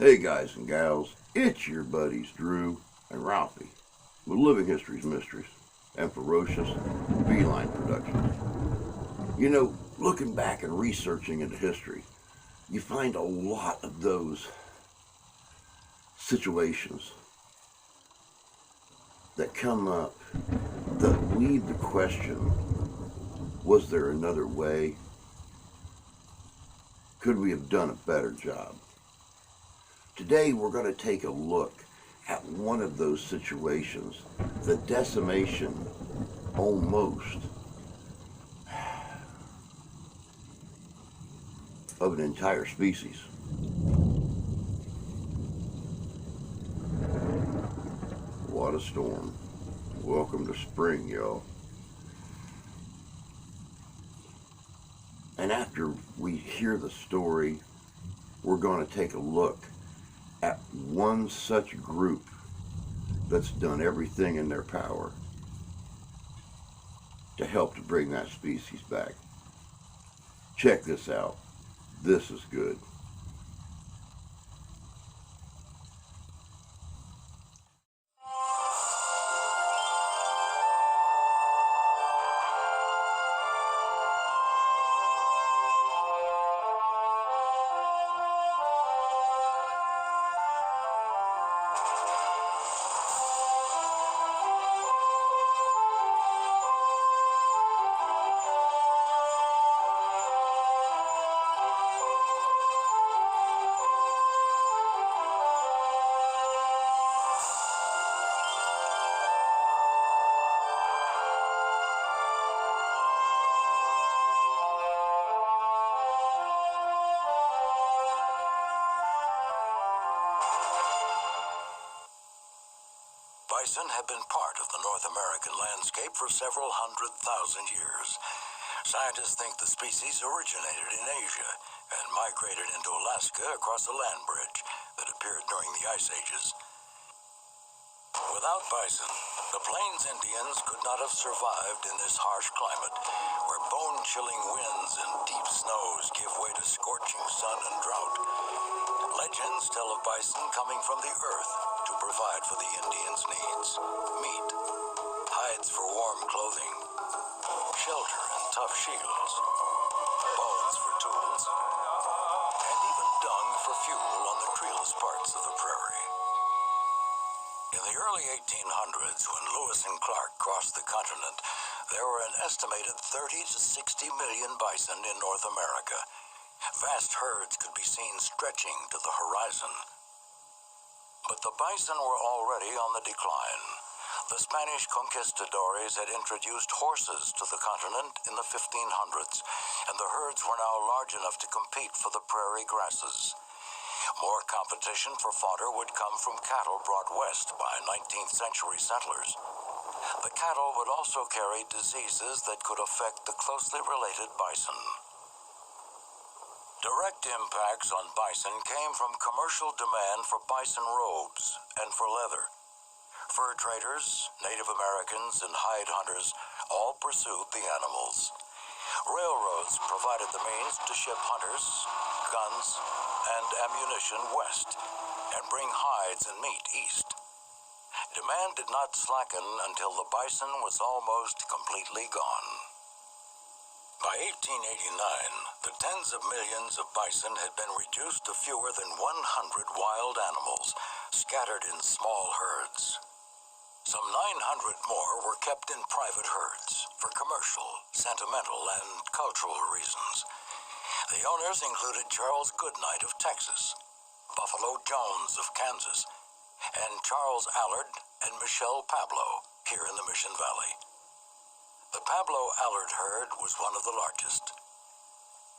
Hey guys and gals, it's your buddies Drew and Ralphie with Living History's Mysteries and Ferocious Feline Productions. You know, looking back and researching into history, you find a lot of those situations that come up that lead the question, was there another way? Could we have done a better job? Today we're going to take a look at one of those situations, the decimation almost of an entire species. What a storm. Welcome to spring, y'all. And after we hear the story, we're going to take a look at one such group that's done everything in their power to help to bring that species back. Check this out. This is good. Bison have been part of the North American landscape for several 100,000 years. Scientists think the species originated in Asia and migrated into Alaska across a land bridge that appeared during the Ice Ages. Without bison, the Plains Indians could not have survived in this harsh climate, where bone-chilling winds and deep snows give way to scorching sun and drought. Legends tell of bison coming from the earth to provide for the Indians' needs: meat, hides for warm clothing, shelter and tough shields, bones for tools, and even dung for fuel on the treeless parts of the prairie. In the early 1800s, when Lewis and Clark crossed the continent, there were an estimated 30 to 60 million bison in North America. Vast herds could be seen stretching to the horizon. But the bison were already on the decline. The Spanish conquistadores had introduced horses to the continent in the 1500s, and the herds were now large enough to compete for the prairie grasses. More competition for fodder would come from cattle brought west by 19th century settlers. The cattle would also carry diseases that could affect the closely related bison. Direct impacts on bison came from commercial demand for bison robes and for leather. Fur traders, Native Americans, and hide hunters all pursued the animals. Railroads provided the means to ship hunters, guns, and ammunition west, and bring hides and meat east. Demand did not slacken until the bison was almost completely gone. By 1889, the tens of millions of bison had been reduced to fewer than 100 wild animals, scattered in small herds. Some 900 more were kept in private herds for commercial, sentimental, and cultural reasons. The owners included Charles Goodnight of Texas, Buffalo Jones of Kansas, and Charles Allard and Michelle Pablo here in the Mission Valley. The Pablo-Allard herd was one of the largest.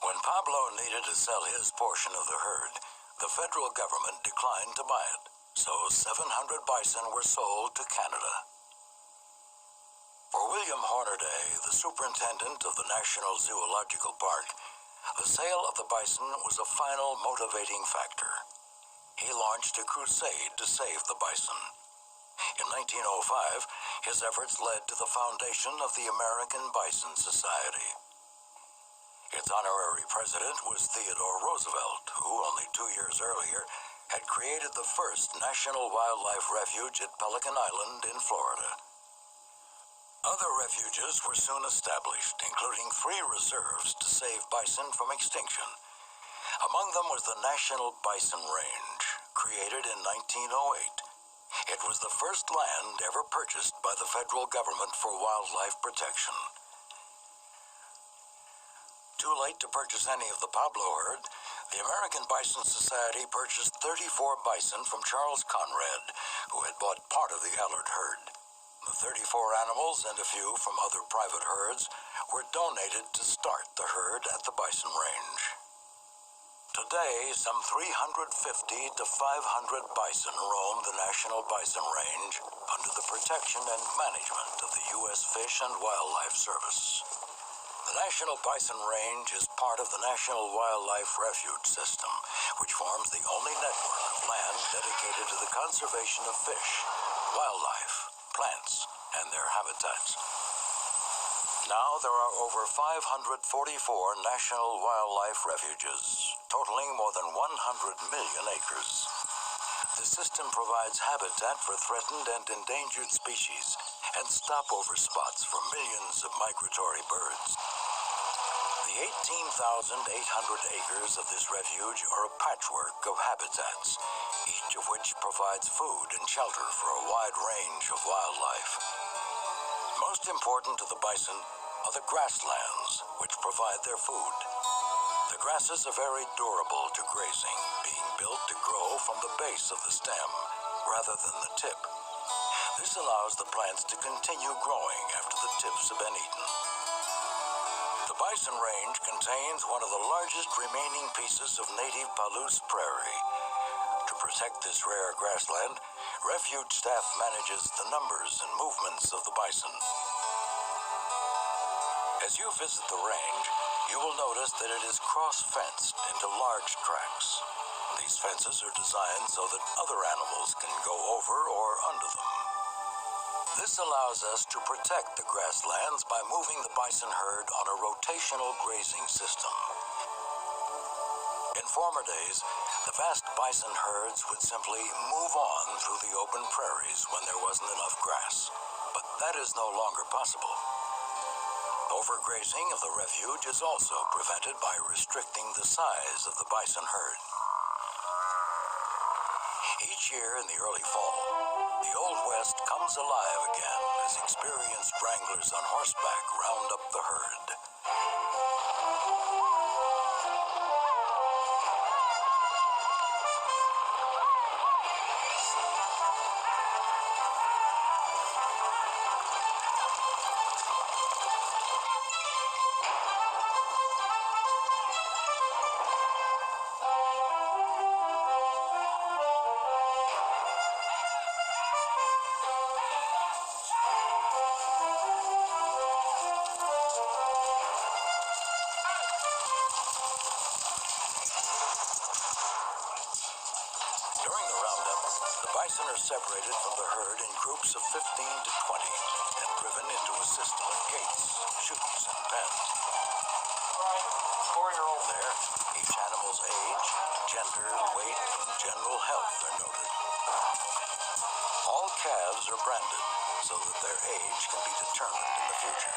When Pablo needed to sell his portion of the herd, the federal government declined to buy it, so 700 bison were sold to Canada. For William Hornaday, the superintendent of the National Zoological Park, the sale of the bison was a final motivating factor. He launched a crusade to save the bison. In 1905, his efforts led to the foundation of the American Bison Society. Its honorary president was Theodore Roosevelt, who, only 2 years earlier, had created the first National Wildlife Refuge at Pelican Island in Florida. Other refuges were soon established, including 3 reserves to save bison from extinction. Among them was the National Bison Range, created in 1908. It was the first land ever purchased by the federal government for wildlife protection. Too late to purchase any of the Pablo herd, the American Bison Society purchased 34 bison from Charles Conrad, who had bought part of the Allard herd. The 34 animals and a few from other private herds were donated to start the herd at the Bison Range. Today, some 350 to 500 bison roam the National Bison Range under the protection and management of the U.S. Fish and Wildlife Service. The National Bison Range is part of the National Wildlife Refuge System, which forms the only network of land dedicated to the conservation of fish, wildlife, plants, and their habitats. Now there are over 544 national wildlife refuges, totaling more than 100 million acres. The system provides habitat for threatened and endangered species and stopover spots for millions of migratory birds. The 18,800 acres of this refuge are a patchwork of habitats, each of which provides food and shelter for a wide range of wildlife. Most important to the bison are the grasslands, which provide their food. The grasses are very durable to grazing, being built to grow from the base of the stem rather than the tip. This allows the plants to continue growing after the tips have been eaten. The Bison Range contains one of the largest remaining pieces of native Palouse prairie. To protect this rare grassland, refuge staff manages the numbers and movements of the bison. As you visit the range, you will notice that it is cross-fenced into large tracts. These fences are designed so that other animals can go over or under them. This allows us to protect the grasslands by moving the bison herd on a rotational grazing system. In former days, the vast bison herds would simply move on through the open prairies when there wasn't enough grass, but that is no longer possible. Overgrazing of the refuge is also prevented by restricting the size of the bison herd. Each year in the early fall, the Old West comes alive again as experienced wranglers on horseback round up the herd. Bison are separated from the herd in groups of 15 to 20 and driven into a system of gates, chutes, and pens. There, each animal's age, gender, weight, and general health are noted. All calves are branded so that their age can be determined in the future.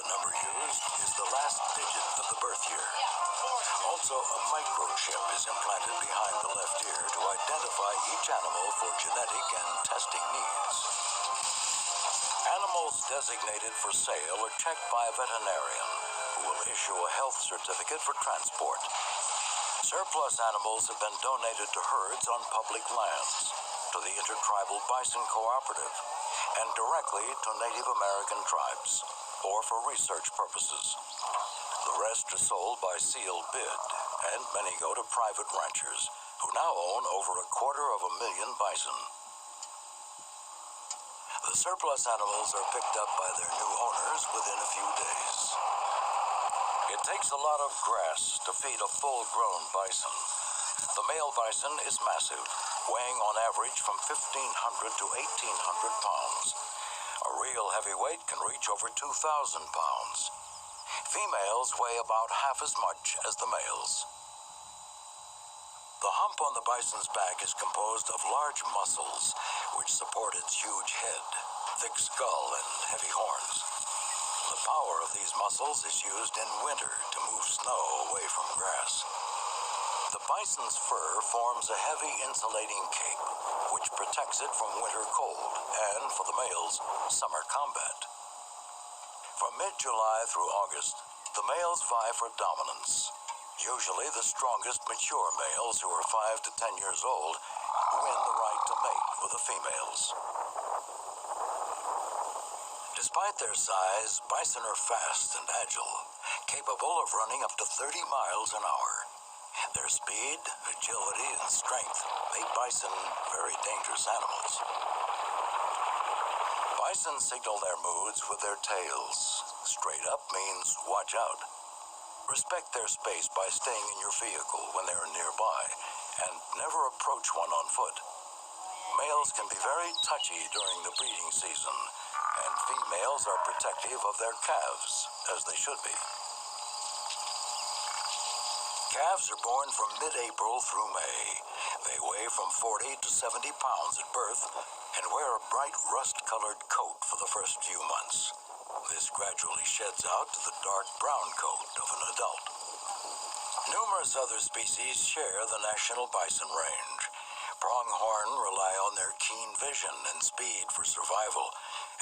The number used is the last digit of the birth year. Also, a microchip is implanted behind the left ear to identify each animal for genetic and testing needs. Animals designated for sale are checked by a veterinarian who will issue a health certificate for transport. Surplus animals have been donated to herds on public lands, to the Intertribal Bison Cooperative, and directly to Native American tribes, or for research purposes. The rest are sold by sealed bid, and many go to private ranchers, who now own over 250,000 bison. The surplus animals are picked up by their new owners within a few days. It takes a lot of grass to feed a full-grown bison. The male bison is massive, weighing on average from 1,500 to 1,800 pounds. A real heavyweight can reach over 2,000 pounds. Females weigh about half as much as the males. The hump on the bison's back is composed of large muscles which support its huge head, thick skull, and heavy horns. The power of these muscles is used in winter to move snow away from grass. The bison's fur forms a heavy insulating cape, which protects it from winter cold and, for the males, summer combat. From mid-July through August, the males vie for dominance. Usually the strongest mature males, who are 5 to 10 years old, win the right to mate with the females. Despite their size, bison are fast and agile, capable of running up to 30 miles an hour. Their speed, agility, and strength make bison very dangerous animals. Bison signal their moods with their tails. Straight up means watch out. Respect their space by staying in your vehicle when they are nearby, and never approach one on foot. Males can be very touchy during the breeding season, and females are protective of their calves, as they should be. Calves are born from mid-April through May. They weigh from 40 to 70 pounds at birth and wear a bright rust-colored coat for the first few months. This gradually sheds out to the dark brown coat of an adult. Numerous other species share the National Bison Range. Pronghorn rely on their keen vision and speed for survival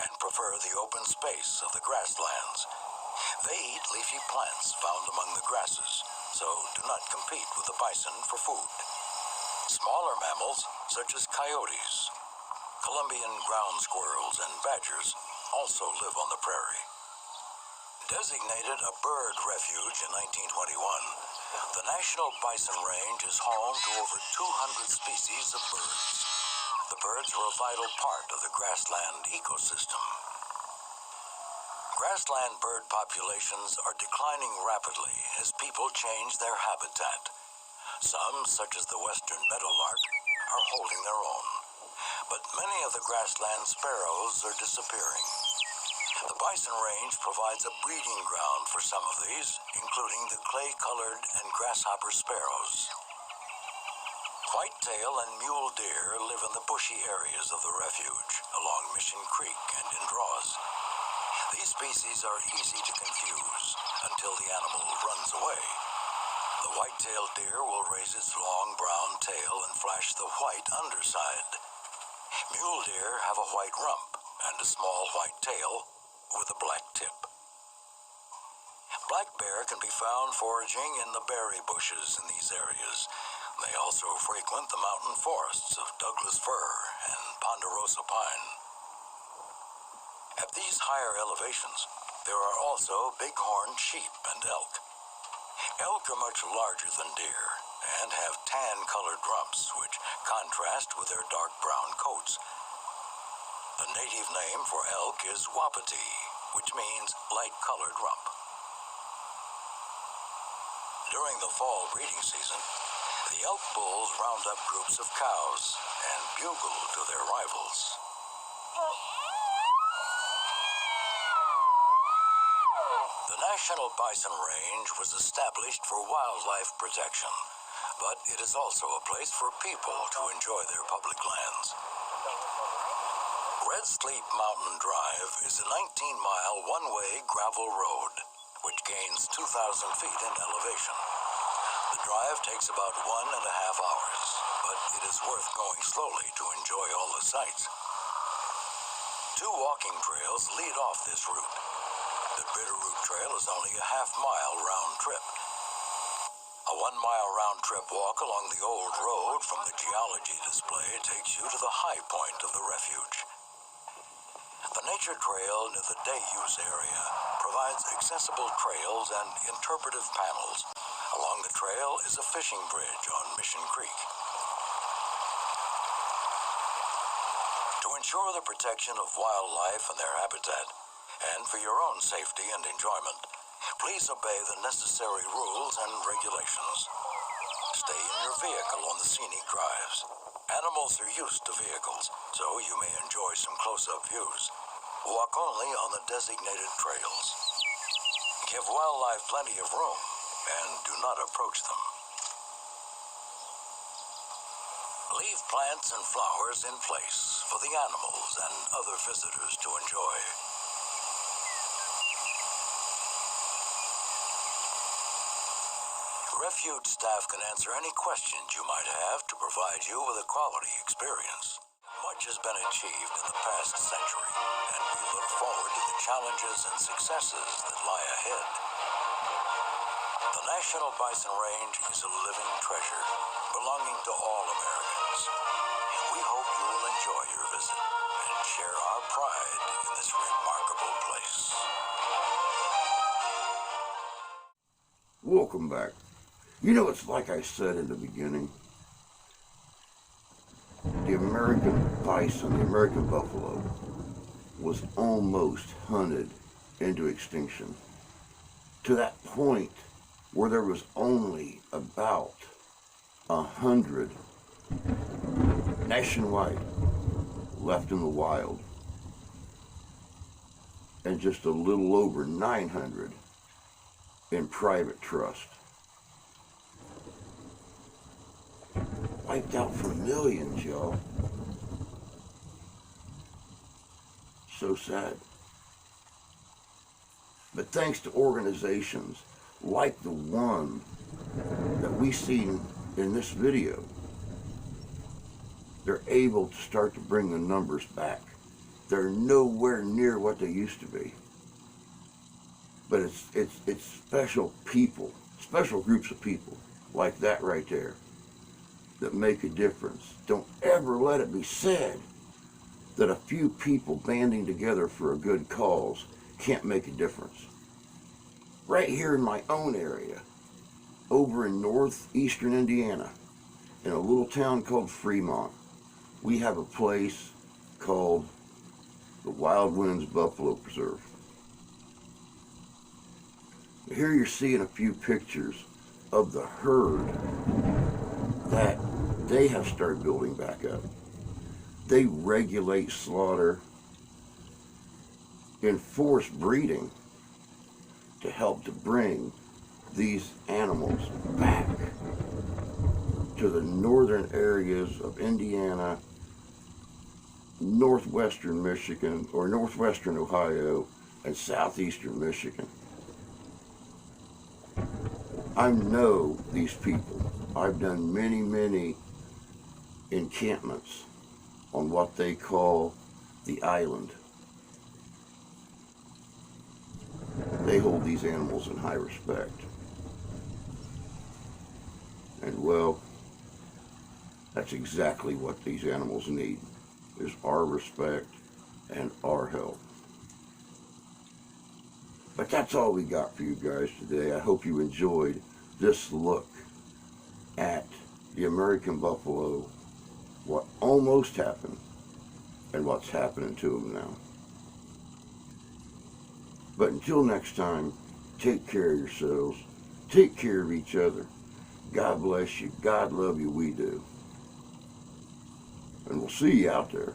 and prefer the open space of the grasslands. They eat leafy plants found among the grasses, so do not compete with the bison for food. Smaller mammals, such as coyotes, Colombian ground squirrels, and badgers, also live on the prairie. Designated a bird refuge in 1921, the National Bison Range is home to over 200 species of birds. The birds are a vital part of the grassland ecosystem. Grassland bird populations are declining rapidly as people change their habitat. Some, such as the western meadowlark, are holding their own, but many of the grassland sparrows are disappearing. The Bison Range provides a breeding ground for some of these, including the clay-colored and grasshopper sparrows. Whitetail and mule deer live in the bushy areas of the refuge, along Mission Creek and in draws. These species are easy to confuse until the animal runs away. The white-tailed deer will raise its long brown tail and flash the white underside. Mule deer have a white rump and a small white tail with a black tip. Black bear can be found foraging in the berry bushes in these areas. They also frequent the mountain forests of Douglas fir and ponderosa pine. At these higher elevations, there are also bighorn sheep and elk. Elk are much larger than deer and have tan-colored rumps, which contrast with their dark brown coats. The native name for elk is wapiti, which means light-colored rump. During the fall breeding season, the elk bulls round up groups of cows and bugle to their rivals. The National Bison Range was established for wildlife protection, but it is also a place for people to enjoy their public lands. Red Sleep Mountain Drive is a 19-mile one-way gravel road, which gains 2,000 feet in elevation. The drive takes about 1.5 hours, but it is worth going slowly to enjoy all the sights. 2 walking trails lead off this route. The Bitterroot Trail is only a half-mile round trip. A 1-mile round-trip walk along the old road from the geology display takes you to the high point of the refuge. The nature trail near the day-use area provides accessible trails and interpretive panels. Along the trail is a fishing bridge on Mission Creek. To ensure the protection of wildlife and their habitat, and for your own safety and enjoyment, please obey the necessary rules and regulations. Stay in your vehicle on the scenic drives. Animals are used to vehicles, so you may enjoy some close-up views. Walk only on the designated trails. Give wildlife plenty of room, and do not approach them. leave plants and flowers in place for the animals and other visitors to enjoy. Refuge staff can answer any questions you might have to provide you with a quality experience. Much has been achieved in the past century, and we look forward to the challenges and successes that lie ahead. The National Bison Range is a living treasure belonging to all Americans. We hope you will enjoy your visit and share our pride in this remarkable place. Welcome back. You know, it's like I said in the beginning, the American bison, the American buffalo, was almost hunted into extinction, to that point where there was only about 100 nationwide left in the wild, and just a little over 900 in private trust. Wiped out for millions, y'all. So sad. But thanks to organizations like the one that we seen in this video, they're able to start to bring the numbers back. They're nowhere near what they used to be. But it's special people, special groups of people like that right there that make a difference. Don't ever let it be said that a few people banding together for a good cause can't make a difference. Right here in my own area, over in northeastern Indiana, in a little town called Fremont, we have a place called the Wild Winds Buffalo Preserve. Here you're seeing a few pictures of the herd that they have started building back up. They regulate slaughter, enforce breeding to help to bring these animals back to the northern areas of Indiana, northwestern Michigan, or northwestern Ohio, and southeastern Michigan. I know these people. I've done many encampments on what they call the island. They hold these animals in high respect. And well, that's exactly what these animals need, is our respect and our help. But that's all we got for you guys today. I hope you enjoyed this look at the American buffalo, what almost happened, and what's happening to them now. But until next time, take care of yourselves, take care of each other. God bless you, God love you, we do. And we'll see you out there.